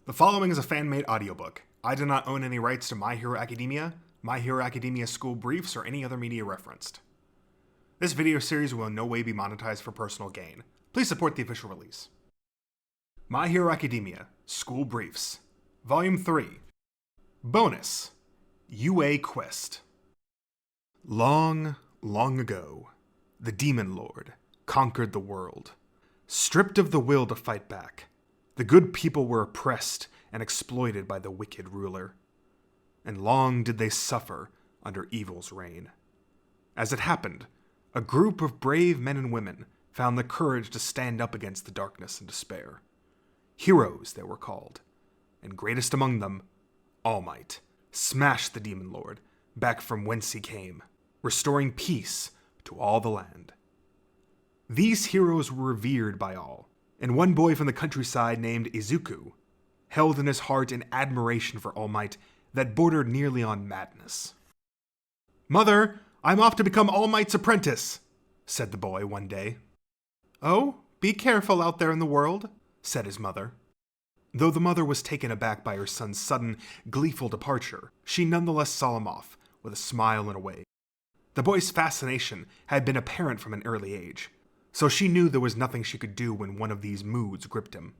The following is a fan-made audiobook. I do not own any rights to My Hero Academia, My Hero Academia school briefs, or any other media referenced. This video series will in no way be monetized for personal gain. Please support the official release. My Hero Academia School Briefs Volume 3 Bonus UA Quest. Long, long ago, the Demon Lord conquered the world. Stripped of the will to fight back, the good people were oppressed and exploited by the wicked ruler. And long did they suffer under evil's reign. As it happened, a group of brave men and women found the courage to stand up against the darkness and despair. Heroes, they were called, and greatest among them, All Might, smashed the Demon Lord back from whence he came, restoring peace to all the land. These heroes were revered by all, and one boy from the countryside named Izuku held in his heart an admiration for All Might that bordered nearly on madness. "Mother, I'm off to become All Might's apprentice," said the boy one day. "Oh, be careful out there in the world," said his mother. Though the mother was taken aback by her son's sudden, gleeful departure, she nonetheless saw him off, with a smile and a wave. The boy's fascination had been apparent from an early age, so she knew there was nothing she could do when one of these moods gripped him.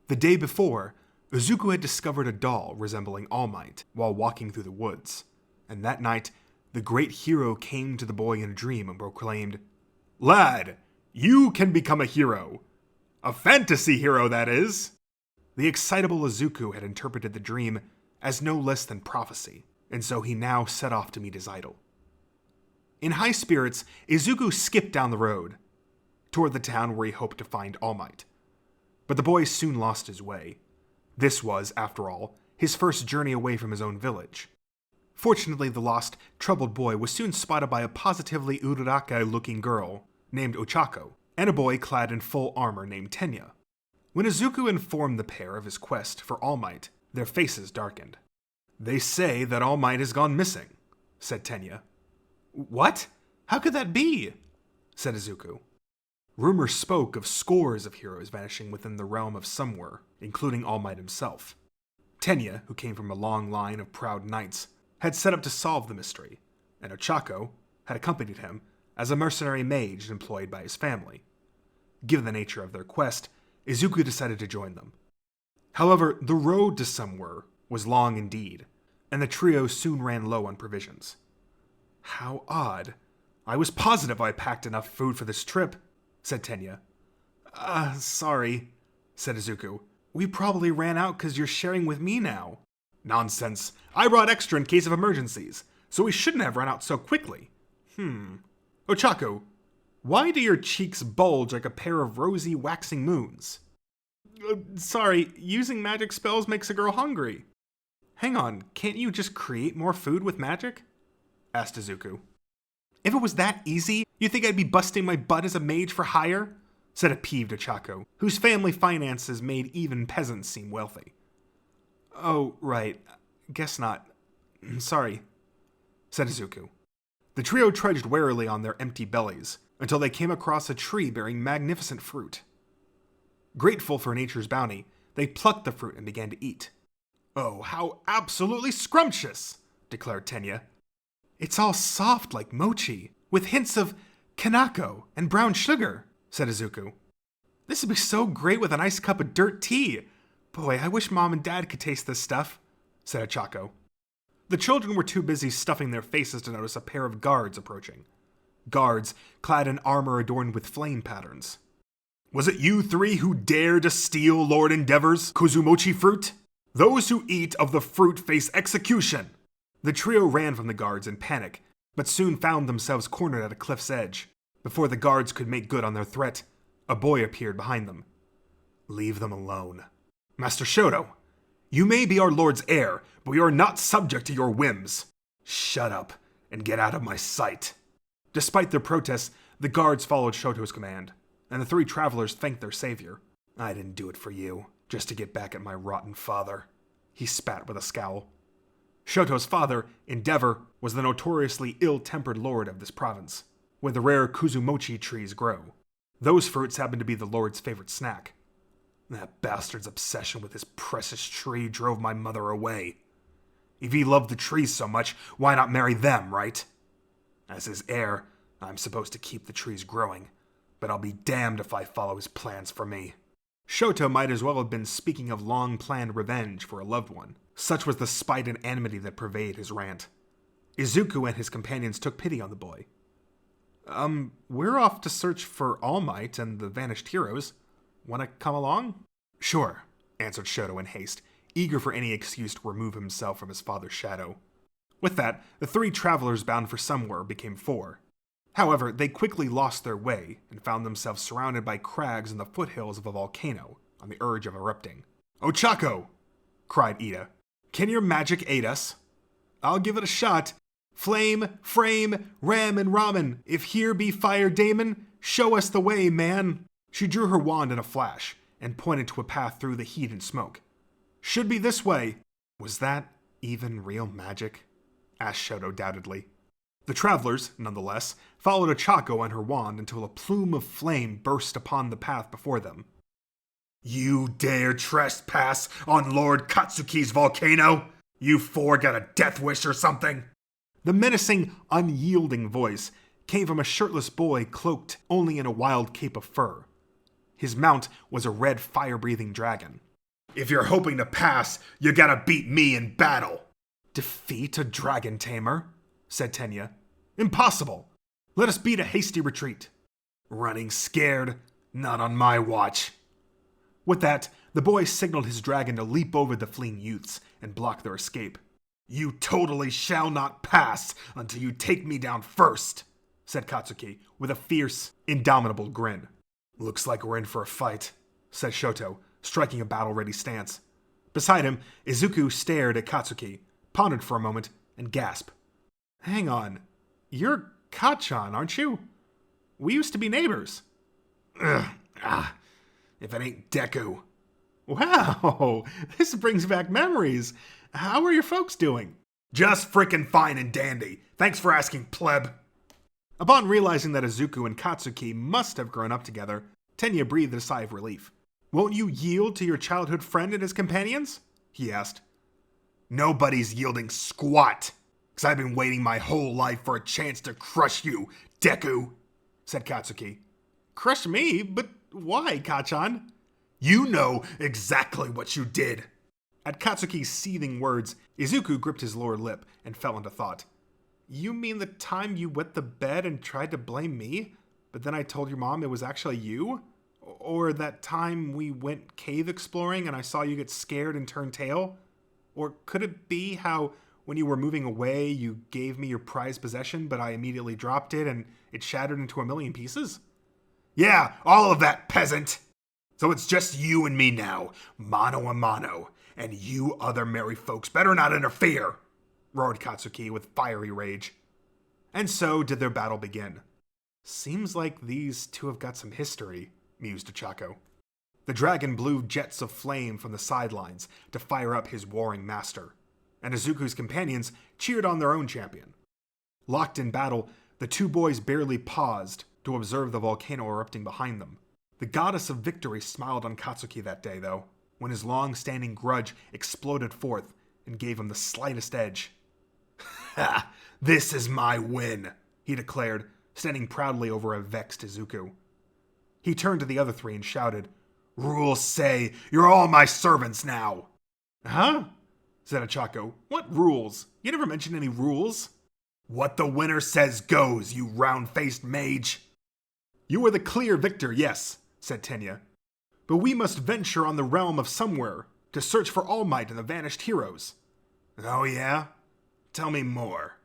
The day before, Izuku had discovered a doll resembling All Might while walking through the woods, and that night, the great hero came to the boy in a dream and proclaimed, "Lad, you can become a hero. A fantasy hero, that is." The excitable Izuku had interpreted the dream as no less than prophecy, and so he now set off to meet his idol. In high spirits, Izuku skipped down the road toward the town where he hoped to find All Might. But the boy soon lost his way. This was, after all, his first journey away from his own village. Fortunately, the lost, troubled boy was soon spotted by a positively Uraraka-looking girl named Ochako, and a boy clad in full armor named Tenya. When Izuku informed the pair of his quest for All Might, their faces darkened. "They say that All Might has gone missing," said Tenya. "What? How could that be?" said Izuku. Rumor spoke of scores of heroes vanishing within the realm of somewhere, including All Might himself. Tenya, who came from a long line of proud knights, had set up to solve the mystery, and Ochako had accompanied him as a mercenary mage employed by his family. Given the nature of their quest, Izuku decided to join them. However, the road to somewhere was long indeed, and the trio soon ran low on provisions. "How odd. I was positive I packed enough food for this trip," said Tenya. Sorry," said Izuku. "We probably ran out because you're sharing with me now." "Nonsense. I brought extra in case of emergencies, so we shouldn't have run out so quickly." Ochako, why do your cheeks bulge like a pair of rosy, waxing moons?" Sorry, using magic spells makes a girl hungry." "Hang on, can't you just create more food with magic?" asked Izuku. "If it was that easy, you think I'd be busting my butt as a mage for hire?" said a peeved Ochako, whose family finances made even peasants seem wealthy. "Oh, right. Guess not. Sorry," said Izuku. The trio trudged warily on their empty bellies until they came across a tree bearing magnificent fruit. Grateful for nature's bounty, they plucked the fruit and began to eat. "Oh, how absolutely scrumptious!" declared Tenya. "It's all soft like mochi, with hints of kanako and brown sugar," said Izuku. "This would be so great with a nice cup of dirt tea. Boy, I wish Mom and Dad could taste this stuff," said Ochako. The children were too busy stuffing their faces to notice a pair of guards approaching. Guards clad in armor adorned with flame patterns. "Was it you three who dared to steal Lord Endeavor's Kuzumochi fruit? Those who eat of the fruit face execution." The trio ran from the guards in panic, but soon found themselves cornered at a cliff's edge. Before the guards could make good on their threat, a boy appeared behind them. "Leave them alone. Master Shoto, you may be our lord's heir, but we are not subject to your whims. Shut up and get out of my sight." Despite their protests, the guards followed Shoto's command, and the three travelers thanked their savior. "I didn't do it for you, just to get back at my rotten father," he spat with a scowl. Shoto's father, Endeavor, was the notoriously ill-tempered lord of this province, where the rare Kuzumochi trees grow. Those fruits happened to be the lord's favorite snack. That bastard's obsession with his precious tree drove my mother away. If he loved the trees so much, why not marry them, right? As his heir, I'm supposed to keep the trees growing, but I'll be damned if I follow his plans for me. Shoto might as well have been speaking of long-planned revenge for a loved one. Such was the spite and enmity that pervaded his rant. Izuku and his companions took pity on the boy. We're off to search for All Might and the vanished heroes. Want to come along? Sure, answered Shoto in haste, eager for any excuse to remove himself from his father's shadow. With that, the 3 travelers bound for somewhere became 4. However, they quickly lost their way and found themselves surrounded by crags in the foothills of a volcano on the verge of erupting. "Ochako!" cried Ida. "Can your magic aid us?" "I'll give it a shot. Flame, frame, ram, and ramen. If here be fire daemon, show us the way, man." She drew her wand in a flash and pointed to a path through the heat and smoke. "Should be this way." Was that even real magic? Asked Shoto doubtedly. The travelers, nonetheless, followed Ochako and her wand until a plume of flame burst upon the path before them. "You dare trespass on Lord Katsuki's volcano? You 4 got a death wish or something?" The menacing, unyielding voice came from a shirtless boy cloaked only in a wild cape of fur. His mount was a red fire-breathing dragon. "If you're hoping to pass, you gotta beat me in battle." "Defeat a dragon tamer?" said Tenya. "Impossible! Let us beat a hasty retreat." "Running scared? Not on my watch." With that, the boy signaled his dragon to leap over the fleeing youths and block their escape. "You totally shall not pass until you take me down first," said Katsuki with a fierce, indomitable grin. "Looks like we're in for a fight," said Shoto, striking a battle-ready stance. Beside him, Izuku stared at Katsuki, pondered for a moment, and gasped. "Hang on, you're Kachan, aren't you? We used to be neighbors." If it ain't Deku." "Wow, this brings back memories. How are your folks doing?" "Just frickin' fine and dandy. Thanks for asking, pleb." Upon realizing that Izuku and Katsuki must have grown up together, Tenya breathed a sigh of relief. "Won't you yield to your childhood friend and his companions?" he asked. "Nobody's yielding squat, 'cause I've been waiting my whole life for a chance to crush you, Deku," said Katsuki. "Crush me? But why, Kachan?" "You know exactly what you did." At Katsuki's seething words, Izuku gripped his lower lip and fell into thought. "You mean the time you wet the bed and tried to blame me, but then I told your mom it was actually you? Or that time we went cave exploring and I saw you get scared and turn tail? Or could it be how when you were moving away you gave me your prized possession but I immediately dropped it and it shattered into a million pieces?" "Yeah, all of that, peasant! So it's just you and me now, mano a mano, and you other merry folks better not interfere!" roared Katsuki with fiery rage. And so did their battle begin. "Seems like these two have got some history," mused Ochako. The dragon blew jets of flame from the sidelines to fire up his warring master, and Izuku's companions cheered on their own champion. Locked in battle, the 2 boys barely paused to observe the volcano erupting behind them. The goddess of victory smiled on Katsuki that day, though, when his long-standing grudge exploded forth and gave him the slightest edge. "Ha! This is my win," he declared, standing proudly over a vexed Izuku. He turned to the other 3 and shouted, "Rules say you're all my servants now." "Huh?" said Ochako. "What rules? You never mentioned any rules." "What the winner says goes, you round-faced mage." "You are the clear victor, yes," said Tenya. "But we must venture on the realm of somewhere to search for All Might and the vanished heroes." "Oh yeah? Tell me more."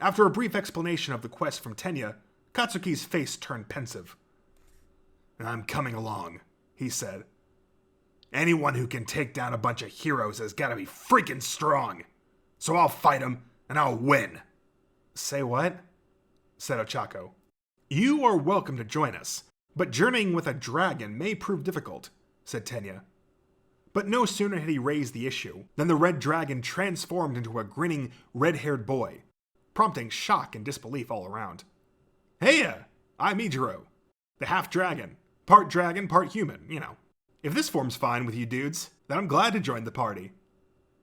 After a brief explanation of the quest from Tenya, Katsuki's face turned pensive. "I'm coming along," he said. "Anyone who can take down a bunch of heroes has got to be freaking strong. So I'll fight them, and I'll win." "Say what?" said Ochako. "You are welcome to join us, but journeying with a dragon may prove difficult," said Tenya. But no sooner had he raised the issue than the red dragon transformed into a grinning, red-haired boy, prompting shock and disbelief all around. "Heya! I'm Ijiro, the half-dragon, part human, you know. If this form's fine with you dudes, then I'm glad to join the party.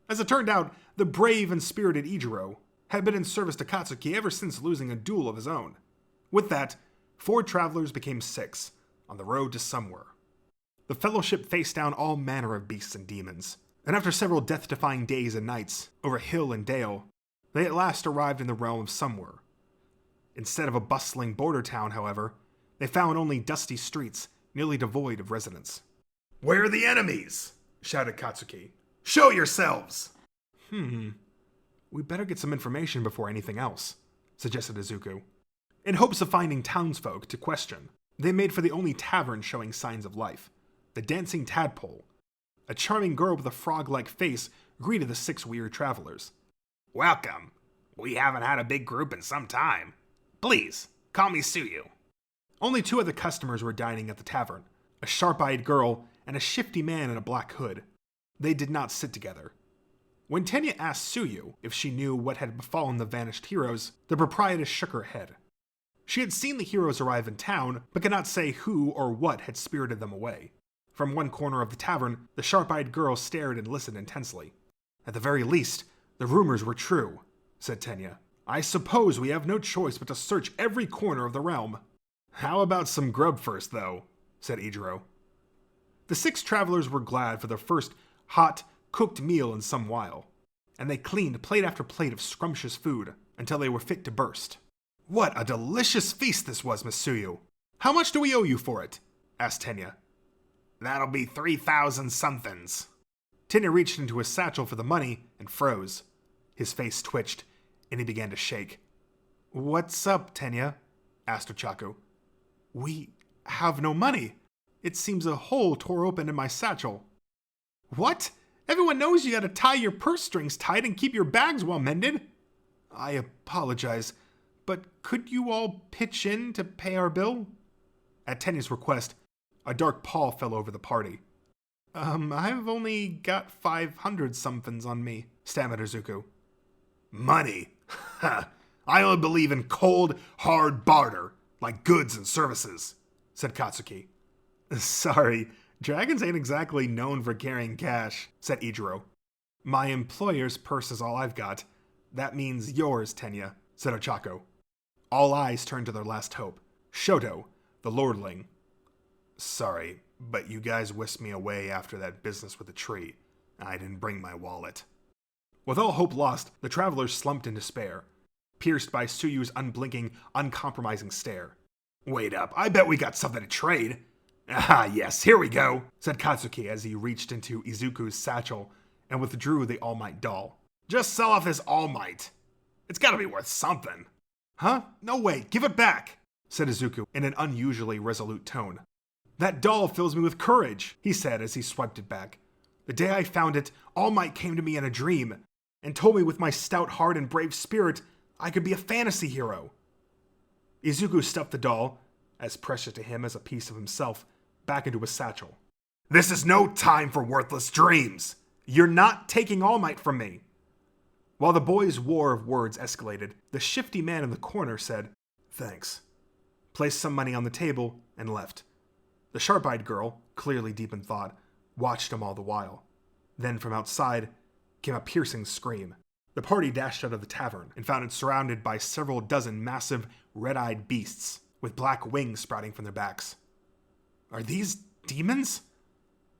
As it turned out, the brave and spirited Ijiro had been in service to Katsuki ever since losing a duel of his own. With that, 4 travelers became 6, on the road to somewhere. The Fellowship faced down all manner of beasts and demons, and after several death-defying days and nights, over hill and dale, they at last arrived in the realm of somewhere. Instead of a bustling border town, however, they found only dusty streets, nearly devoid of residents. "Where are the enemies?" shouted Katsuki. "Show yourselves!" We better get some information before anything else, suggested Izuku. In hopes of finding townsfolk to question, they made for the only tavern showing signs of life, the Dancing Tadpole. A charming girl with a frog-like face greeted the 6 weird travelers. "Welcome. We haven't had a big group in some time. Please, call me Suyu." Only 2 of the customers were dining at the tavern, a sharp-eyed girl and a shifty man in a black hood. They did not sit together. When Tenya asked Suyu if she knew what had befallen the vanished heroes, the proprietress shook her head. She had seen the heroes arrive in town, but could not say who or what had spirited them away. From one corner of the tavern, the sharp-eyed girl stared and listened intensely. "At the very least, the rumors were true," said Tenya. "I suppose we have no choice but to search every corner of the realm." "How about some grub first, though?" said Ijiro. The 6 travelers were glad for their first hot, cooked meal in some while, and they cleaned plate after plate of scrumptious food until they were fit to burst. "What a delicious feast this was, Miss Suyu! How much do we owe you for it?" asked Tenya. "That'll be 3,000 somethings." Tenya reached into his satchel for the money and froze. His face twitched, and he began to shake. "What's up, Tenya?" asked Ochaku. "We have no money. It seems a hole tore open in my satchel." "What? Everyone knows you gotta tie your purse strings tight and keep your bags well mended." "I apologize, but could you all pitch in to pay our bill?" At Tenya's request, a dark pall fell over the party. I've only got 500 somethings on me," stammered Izuku. "Money? Ha! I only believe in cold, hard barter, like goods and services," said Katsuki. "Sorry, dragons ain't exactly known for carrying cash," said Ijiro. "My employer's purse is all I've got. That means yours, Tenya," said Ochaku. All eyes turned to their last hope, Shoto, the lordling. "Sorry, but you guys whisked me away after that business with the tree. I didn't bring my wallet." With all hope lost, the travelers slumped in despair, pierced by Suyu's unblinking, uncompromising stare. "Wait up, I bet we got something to trade." "Ah, yes, here we go," said Katsuki as he reached into Izuku's satchel and withdrew the All Might doll. "Just sell off this All Might. It's gotta be worth something." "Huh? No way, give it back," said Izuku in an unusually resolute tone. "That doll fills me with courage," he said as he swiped it back. "The day I found it, All Might came to me in a dream and told me with my stout heart and brave spirit I could be a fantasy hero." Izuku stuffed the doll, as precious to him as a piece of himself, back into his satchel. "This is no time for worthless dreams. You're not taking All Might from me." While the boys' war of words escalated, the shifty man in the corner said, "Thanks," placed some money on the table, and left. The sharp-eyed girl, clearly deep in thought, watched him all the while. Then from outside came a piercing scream. The party dashed out of the tavern and found it surrounded by several dozen massive, red-eyed beasts with black wings sprouting from their backs. "Are these demons?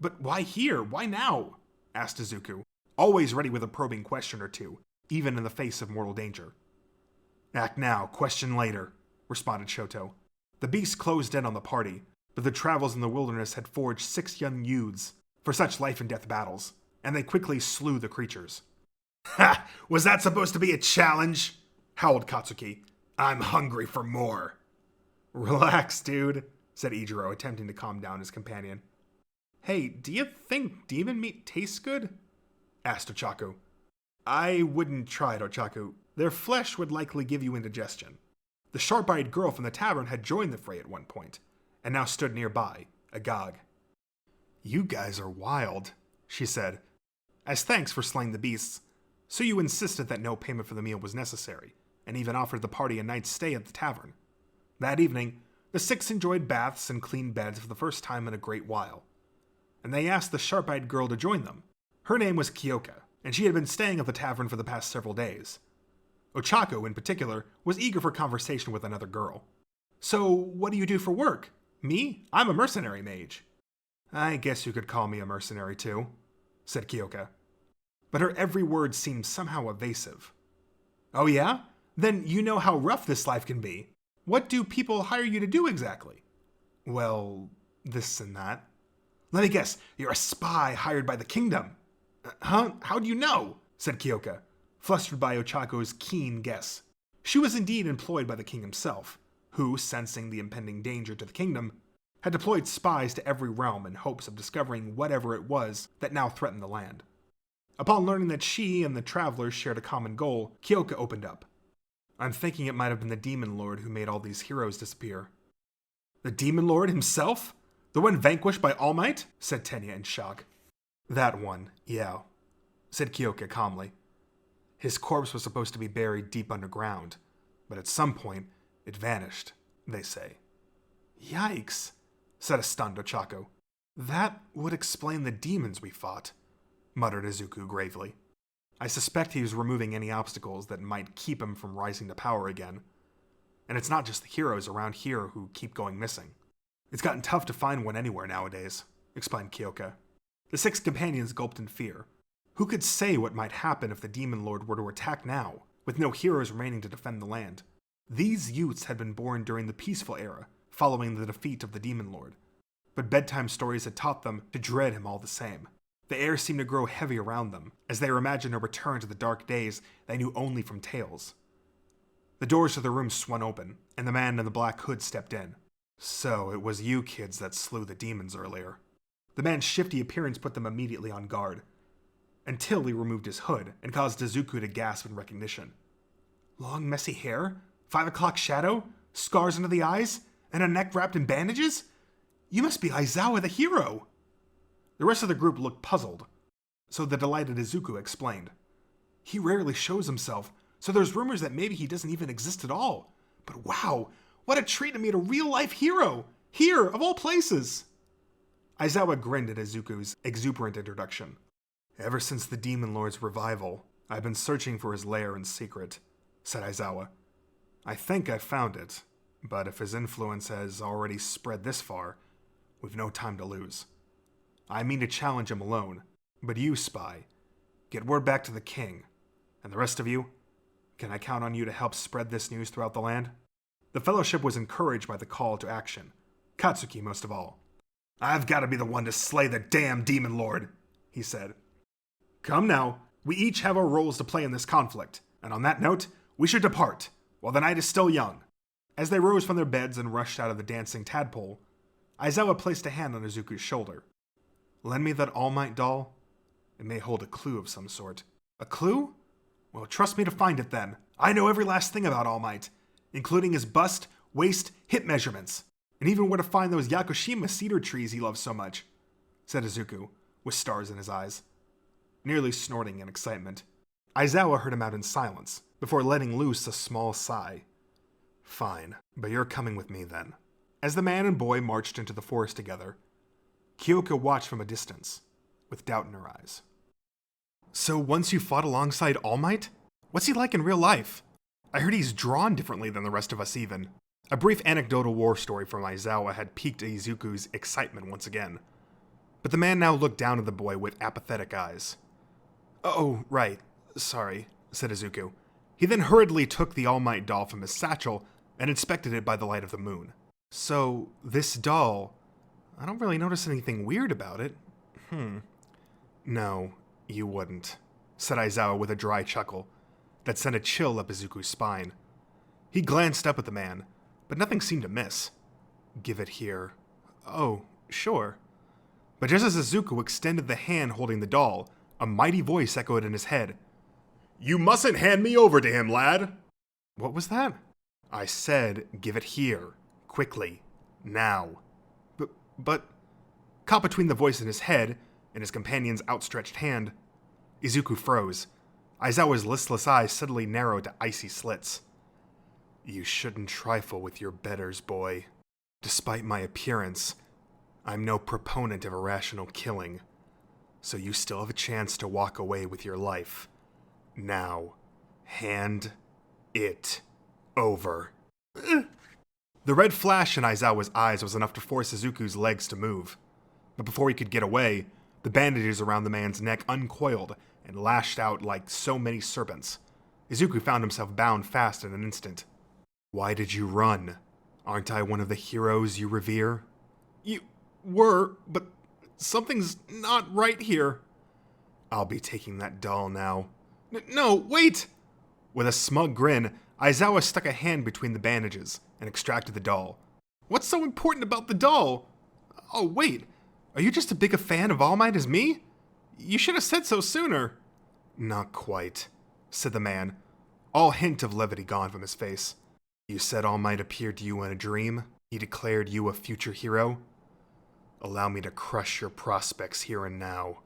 But why here? Why now?" asked Izuku, always ready with a probing question or two, even in the face of mortal danger. "Act now, question later," responded Shoto. The beasts closed in on the party, but the travels in the wilderness had forged 6 young youths for such life-and-death battles, and they quickly slew the creatures. "Ha! Was that supposed to be a challenge?" howled Katsuki. "I'm hungry for more." "Relax, dude," said Ijiro, attempting to calm down his companion. "Hey, do you think demon meat tastes good?" asked Ochaku. "I wouldn't try it, Ochaku. Their flesh would likely give you indigestion." The sharp-eyed girl from the tavern had joined the fray at one point, and now stood nearby, agog. "You guys are wild," she said. As thanks for slaying the beasts, Suyu insisted that no payment for the meal was necessary, and even offered the party a night's stay at the tavern. That evening, the 6 enjoyed baths and clean beds for the first time in a great while. and they asked the sharp-eyed girl to join them. Her name was Kyoka, and she had been staying at the tavern for the past several days. Ochako, in particular, was eager for conversation with another girl. "So, what do you do for work?" "Me? I'm a mercenary mage." "I guess you could call me a mercenary too," said Kyoka. But her every word seemed somehow evasive. "Oh yeah? Then you know how rough this life can be. What do people hire you to do exactly?" "Well, this and that." "Let me guess, you're a spy hired by the kingdom." "Huh? How do you know?" said Kyoka, flustered by Ochako's keen guess. She was indeed employed by the king himself, who, sensing the impending danger to the kingdom, had deployed spies to every realm in hopes of discovering whatever it was that now threatened the land. Upon learning that she and the travelers shared a common goal, Kyoka opened up. "I'm thinking it might have been the Demon Lord who made all these heroes disappear." "The Demon Lord himself? The one vanquished by All Might?" said Tenya in shock. "That one, yeah," said Kyoka calmly. "His corpse was supposed to be buried deep underground, but at some point, it vanished, they say." "Yikes," said a stunned Ochako. "That would explain the demons we fought," muttered Izuku gravely. "I suspect he was removing any obstacles that might keep him from rising to power again. And it's not just the heroes around here who keep going missing. It's gotten tough to find one anywhere nowadays," explained Kyoka. The 6 companions gulped in fear. Who could say what might happen if the Demon Lord were to attack now, with no heroes remaining to defend the land? These youths had been born during the peaceful era, following the defeat of the Demon Lord. But bedtime stories had taught them to dread him all the same. The air seemed to grow heavy around them, as they imagined a return to the dark days they knew only from tales. The doors to the room swung open, and the man in the black hood stepped in. "So, it was you kids that slew the demons earlier." The man's shifty appearance put them immediately on guard, until he removed his hood and caused Izuku to gasp in recognition. "Long messy hair? 5 o'clock shadow? Scars under the eyes? And a neck wrapped in bandages? You must be Aizawa the hero!" The rest of the group looked puzzled, so the delighted Izuku explained. "He rarely shows himself, so there's rumors that maybe he doesn't even exist at all. But wow, what a treat to meet a real-life hero! Here, of all places!" Aizawa grinned at Izuku's exuberant introduction. "Ever since the Demon Lord's revival, I've been searching for his lair in secret," said Aizawa. "I think I've found it, but if his influence has already spread this far, we've no time to lose. I mean to challenge him alone, but you, Spy, get word back to the king. And the rest of you, can I count on you to help spread this news throughout the land?" The fellowship was encouraged by the call to action, Katsuki most of all. "I've got to be the one to slay the damn Demon Lord," he said. "Come now, we each have our roles to play in this conflict, and on that note, we should depart, while the night is still young." As they rose from their beds and rushed out of the dancing tadpole, Aizawa placed a hand on Izuku's shoulder. "Lend me that All Might doll. It may hold a clue of some sort." "A clue? Well, trust me to find it then. I know every last thing about All Might, including his bust, waist, hip measurements, and even where to find those Yakushima cedar trees he loves so much," said Izuku, with stars in his eyes, nearly snorting in excitement. Aizawa heard him out in silence, before letting loose a small sigh. "Fine, but you're coming with me then." As the man and boy marched into the forest together, Kyoka watched from a distance, with doubt in her eyes. "So once you fought alongside All Might? What's he like in real life? I heard he's drawn differently than the rest of us even." A brief anecdotal war story from Aizawa had piqued Izuku's excitement once again. But the man now looked down at the boy with apathetic eyes. "Oh, right. Sorry," said Izuku. He then hurriedly took the All Might doll from his satchel and inspected it by the light of the moon. "So, this doll, I don't really notice anything weird about it." "No, you wouldn't," said Aizawa with a dry chuckle that sent a chill up Izuku's spine. He glanced up at the man, but nothing seemed amiss. "Give it here." "Oh, sure." But just as Izuku extended the hand holding the doll, a mighty voice echoed in his head. "You mustn't hand me over to him, lad!" "What was that?" "I said, give it here. Quickly. Now." But... Caught between the voice in his head and his companion's outstretched hand, Izuku froze. Aizawa's listless eyes suddenly narrowed to icy slits. "You shouldn't trifle with your betters, boy. Despite my appearance, I'm no proponent of irrational killing, so you still have a chance to walk away with your life. Now, hand it over. The red flash in Aizawa's eyes was enough to force Izuku's legs to move. But before he could get away, the bandages around the man's neck uncoiled and lashed out like so many serpents. Izuku found himself bound fast in an instant. Why did you run? Aren't I one of the heroes you revere? You were, but something's not right here. I'll be taking that doll now. No, wait! With a smug grin, Aizawa stuck a hand between the bandages and extracted the doll. What's so important about the doll? Oh, wait. Are you just as big a fan of All Might as me? You should have said so sooner. Not quite, said the man, all hint of levity gone from his face. You said All Might appeared to you in a dream? He declared you a future hero? Allow me to crush your prospects here and now.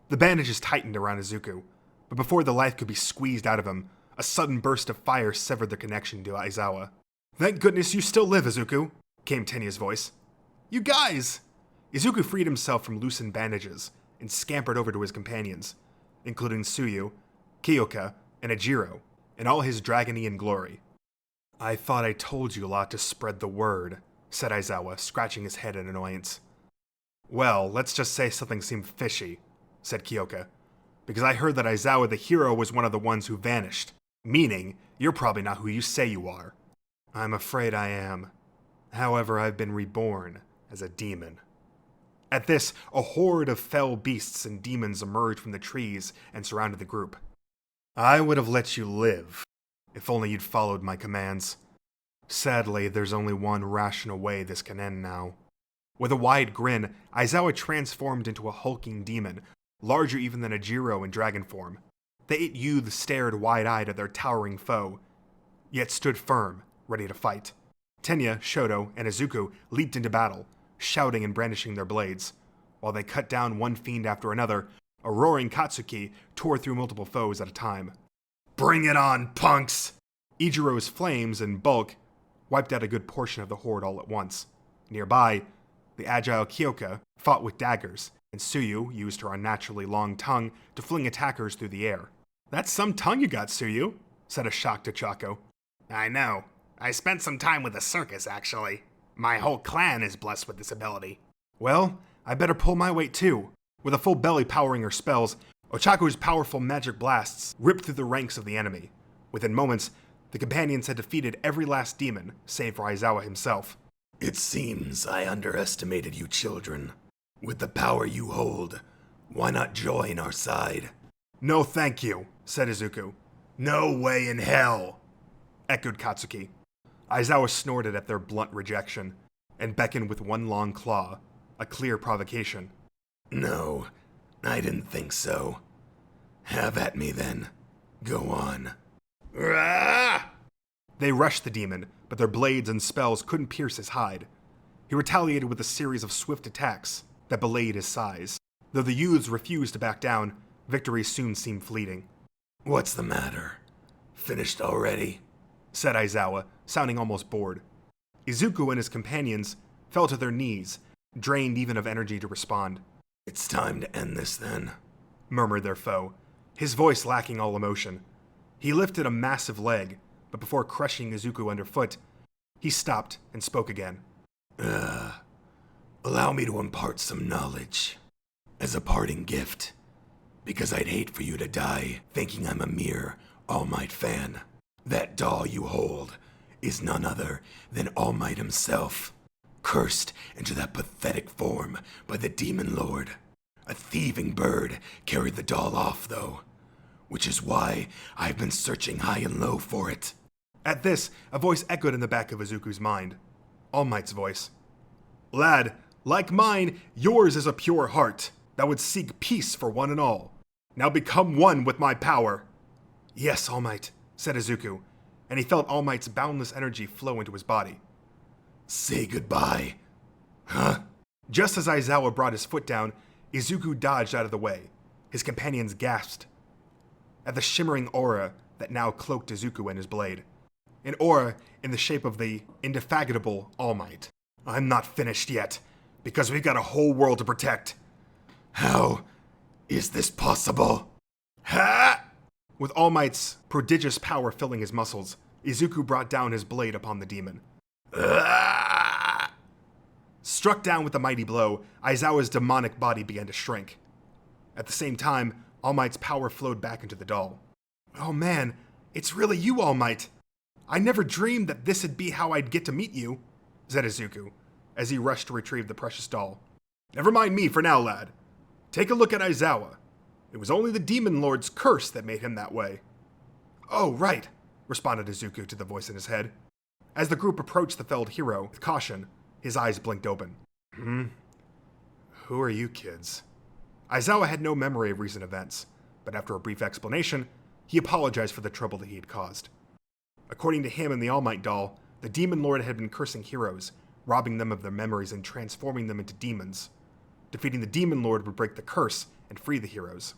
The bandages tightened around Izuku, but before the life could be squeezed out of him, a sudden burst of fire severed their connection to Aizawa. Thank goodness you still live, Izuku, came Tenya's voice. You guys! Izuku freed himself from loosened bandages and scampered over to his companions, including Tsuyu, Kyoka, and Ejiro, in all his dragonian glory. I thought I told you a lot to spread the word, said Aizawa, scratching his head in annoyance. Well, let's just say something seemed fishy, said Kyoka, because I heard that Aizawa the hero was one of the ones who vanished, meaning you're probably not who you say you are. I'm afraid I am. However, I've been reborn as a demon. At this, a horde of fell beasts and demons emerged from the trees and surrounded the group. I would have let you live, if only you'd followed my commands. Sadly, there's only one rational way this can end now. With a wide grin, Aizawa transformed into a hulking demon, larger even than Ejiro in dragon form. The 8 youths stared wide-eyed at their towering foe, yet stood firm, ready to fight. Tenya, Shoto, and Izuku leaped into battle, shouting and brandishing their blades. While they cut down one fiend after another, a roaring Katsuki tore through multiple foes at a time. Bring it on, punks! Ijiro's flames and bulk wiped out a good portion of the horde all at once. Nearby, the agile Kyoka fought with daggers, and Tsuyu used her unnaturally long tongue to fling attackers through the air. That's some tongue you got, Tsuyu, said a shocked Ochako. I know. I spent some time with the circus, actually. My whole clan is blessed with this ability. Well, I better pull my weight too. With a full belly powering her spells, Ochako's powerful magic blasts ripped through the ranks of the enemy. Within moments, the companions had defeated every last demon, save for Aizawa himself. It seems I underestimated you children. With the power you hold, why not join our side? No thank you, said Izuku. No way in hell, echoed Katsuki. Aizawa snorted at their blunt rejection, and beckoned with one long claw, a clear provocation. No, I didn't think so. Have at me then. Go on. Rah! They rushed the demon, but their blades and spells couldn't pierce his hide. He retaliated with a series of swift attacks that belayed his size. Though the youths refused to back down, victory soon seemed fleeting. What's the matter? Finished already? Said Aizawa, sounding almost bored. Izuku and his companions fell to their knees, drained even of energy to respond. It's time to end this then, murmured their foe, his voice lacking all emotion. He lifted a massive leg, but before crushing Izuku underfoot, he stopped and spoke again. Allow me to impart some knowledge as a parting gift, because I'd hate for you to die thinking I'm a mere All Might fan. That doll you hold is none other than All Might himself, cursed into that pathetic form by the Demon Lord. A thieving bird carried the doll off, though, which is why I've been searching high and low for it. At this, a voice echoed in the back of Izuku's mind. All Might's voice. Lad, like mine, yours is a pure heart that would seek peace for one and all. Now become one with my power. Yes, All Might, said Izuku, and he felt All Might's boundless energy flow into his body. Say goodbye. Huh? Just as Aizawa brought his foot down, Izuku dodged out of the way. His companions gasped at the shimmering aura that now cloaked Izuku and his blade. An aura in the shape of the indefatigable All Might. I'm not finished yet, because we've got a whole world to protect. How is this possible? Ha! With All Might's prodigious power filling his muscles, Izuku brought down his blade upon the demon. Struck down with a mighty blow, Aizawa's demonic body began to shrink. At the same time, All Might's power flowed back into the doll. Oh man, it's really you, All Might. I never dreamed that this would be how I'd get to meet you, said Izuku, as he rushed to retrieve the precious doll. Never mind me for now, lad. Take a look at Aizawa. It was only the Demon Lord's curse that made him that way. Oh, right, responded Izuku to the voice in his head. As the group approached the felled hero with caution, his eyes blinked open. Who are you kids? Aizawa had no memory of recent events, but after a brief explanation, he apologized for the trouble that he had caused. According to him and the All Might doll, the Demon Lord had been cursing heroes, robbing them of their memories and transforming them into demons. Defeating the Demon Lord would break the curse and free the heroes.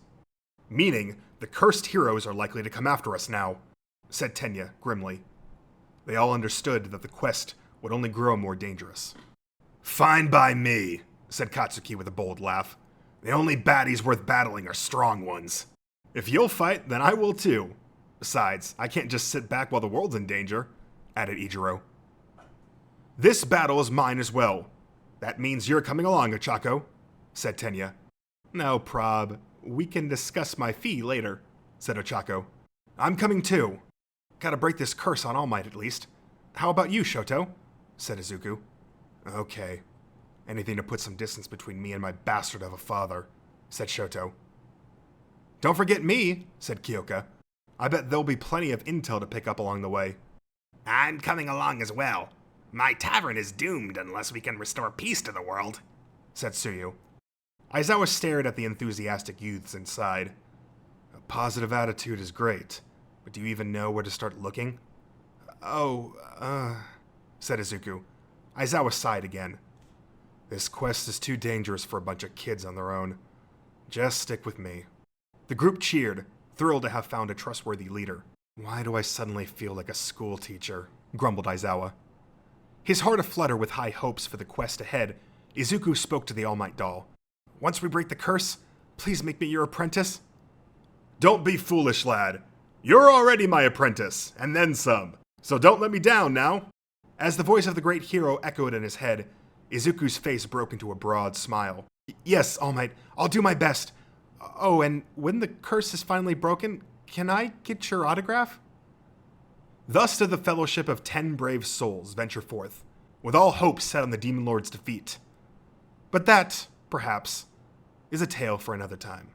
Meaning, the cursed heroes are likely to come after us now, said Tenya grimly. They all understood that the quest would only grow more dangerous. Fine by me, said Katsuki with a bold laugh. The only baddies worth battling are strong ones. If you'll fight, then I will too. Besides, I can't just sit back while the world's in danger, added Ichiro. This battle is mine as well. That means you're coming along, Ochako, said Tenya. No prob. We can discuss my fee later, said Ochako. I'm coming too. Gotta break this curse on All Might at least. How about you, Shoto? Said Izuku. Okay. Anything to put some distance between me and my bastard of a father, said Shoto. Don't forget me, said Kyoka. I bet there'll be plenty of intel to pick up along the way. I'm coming along as well. My tavern is doomed unless we can restore peace to the world, said Tsuyu. Aizawa stared at the enthusiastic youths inside. A positive attitude is great, but do you even know where to start looking? Said Izuku. Aizawa sighed again. This quest is too dangerous for a bunch of kids on their own. Just stick with me. The group cheered, thrilled to have found a trustworthy leader. Why do I suddenly feel like a school teacher? Grumbled Aizawa. His heart aflutter with high hopes for the quest ahead, Izuku spoke to the All Might doll. Once we break the curse, please make me your apprentice. Don't be foolish, lad. You're already my apprentice, and then some. So don't let me down now. As the voice of the great hero echoed in his head, Izuku's face broke into a broad smile. Yes, All Might, I'll do my best. Oh, and when the curse is finally broken, can I get your autograph? Thus did the fellowship of 10 brave souls venture forth, with all hope set on the Demon Lord's defeat. But that, perhaps, is a tale for another time.